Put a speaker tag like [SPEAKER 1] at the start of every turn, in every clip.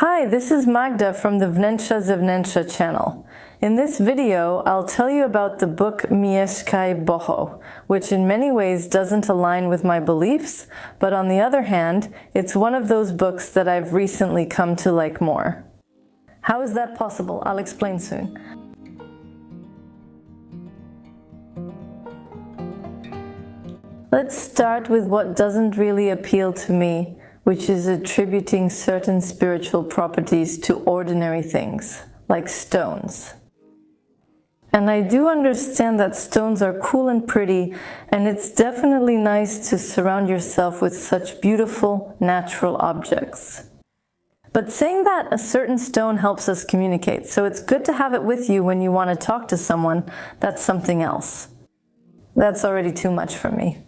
[SPEAKER 1] Hi, this is Magda from the Wnętrza channel. In this video, I'll tell you about the book Mieszkaj Boho, which in many ways doesn't align with my beliefs, but on the other hand, it's one of those books that I've recently come to like more. How is that possible? I'll explain soon. Let's start with what doesn't really appeal to me, which is attributing certain spiritual properties to ordinary things, like stones. And I do understand that stones are cool and pretty, and it's definitely nice to surround yourself with such beautiful, natural objects. But saying that a certain stone helps us communicate, so it's good to have it with you when you want to talk to someone, that's something else. That's already too much for me.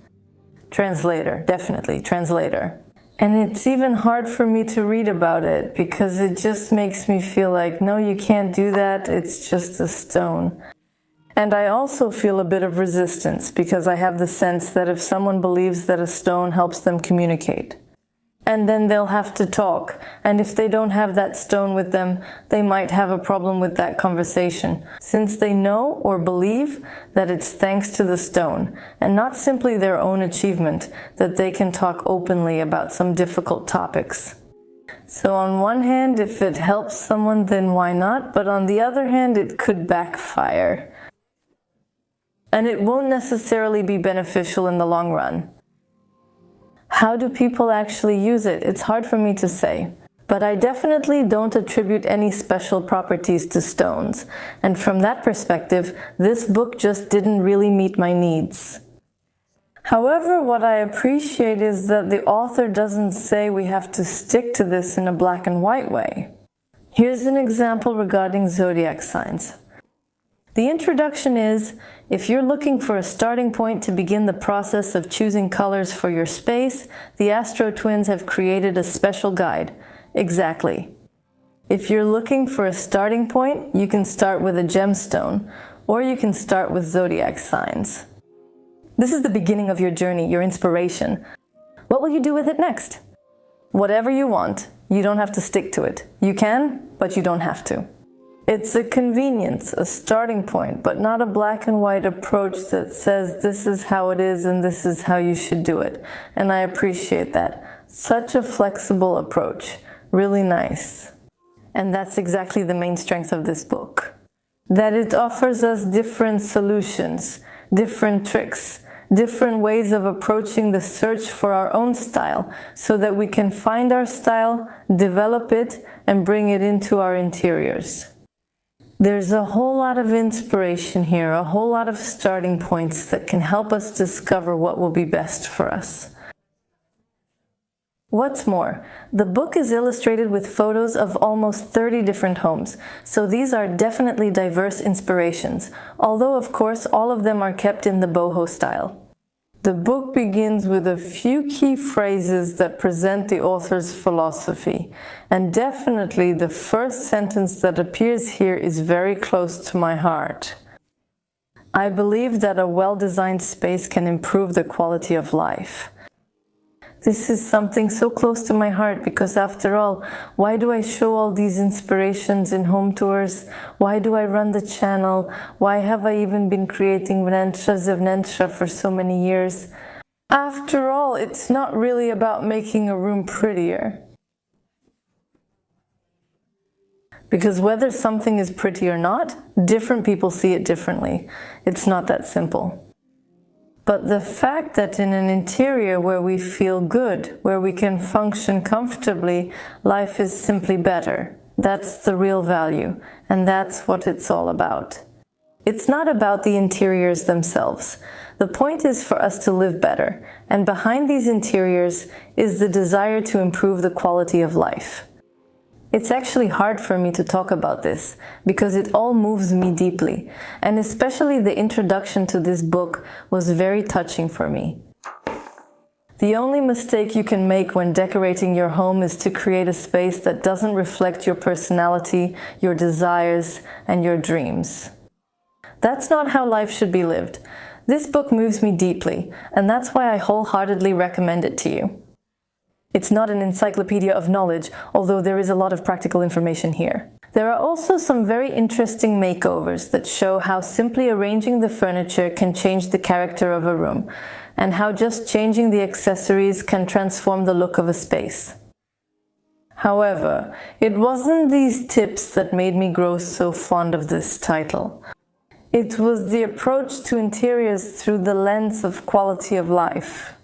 [SPEAKER 1] Translator, definitely, translator. And it's even hard for me to read about it because it just makes me feel like, no, you can't do that, it's just a stone. And I also feel a bit of resistance because I have the sense that if someone believes that a stone helps them communicate, and then they'll have to talk, and if they don't have that stone with them, they might have a problem with that conversation, since they know or believe that it's thanks to the stone, and not simply their own achievement, that they can talk openly about some difficult topics. So on one hand, if it helps someone, then why not? But on the other hand, it could backfire. And it won't necessarily be beneficial in the long run. How do people actually use it? It's hard for me to say. But I definitely don't attribute any special properties to stones. And from that perspective, this book just didn't really meet my needs. However, what I appreciate is that the author doesn't say we have to stick to this in a black and white way. Here's an example regarding zodiac signs. The introduction is, if you're looking for a starting point to begin the process of choosing colors for your space, the Astro Twins have created a special guide. Exactly. If you're looking for a starting point, you can start with a gemstone, or you can start with zodiac signs. This is the beginning of your journey, your inspiration. What will you do with it next? Whatever you want. You don't have to stick to it. You can, but you don't have to. It's a convenience, a starting point, but not a black and white approach that says this is how it is and this is how you should do it. And I appreciate that. Such a flexible approach. Really nice. And that's exactly the main strength of this book. That it offers us different solutions, different tricks, different ways of approaching the search for our own style so that we can find our style, develop it, and bring it into our interiors. There's a whole lot of inspiration here, a whole lot of starting points that can help us discover what will be best for us. What's more, the book is illustrated with photos of almost 30 different homes, so these are definitely diverse inspirations, although of course all of them are kept in the boho style. The book begins with a few key phrases that present the author's philosophy, and definitely the first sentence that appears here is very close to my heart. I believe that a well-designed space can improve the quality of life. This is something so close to my heart because after all, why do I show all these inspirations in home tours? Why do I run the channel? Why have I even been creating Wnętrza for so many years? After all, it's not really about making a room prettier. Because whether something is pretty or not, different people see it differently. It's not that simple. But the fact that in an interior where we feel good, where we can function comfortably, life is simply better. That's the real value, and that's what it's all about. It's not about the interiors themselves. The point is for us to live better, and behind these interiors is the desire to improve the quality of life. It's actually hard for me to talk about this, because it all moves me deeply, and especially the introduction to this book was very touching for me. The only mistake you can make when decorating your home is to create a space that doesn't reflect your personality, your desires, and your dreams. That's not how life should be lived. This book moves me deeply, and that's why I wholeheartedly recommend it to you. It's not an encyclopedia of knowledge, although there is a lot of practical information here. There are also some very interesting makeovers that show how simply arranging the furniture can change the character of a room, and how just changing the accessories can transform the look of a space. However, it wasn't these tips that made me grow so fond of this title. It was the approach to interiors through the lens of quality of life.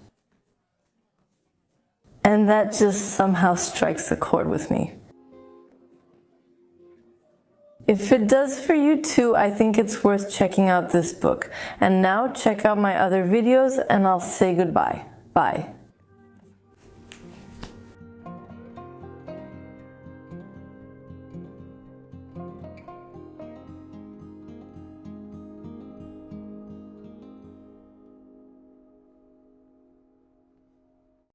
[SPEAKER 1] And that just somehow strikes a chord with me. If it does for you too, I think it's worth checking out this book. And now check out my other videos and I'll say goodbye. Bye.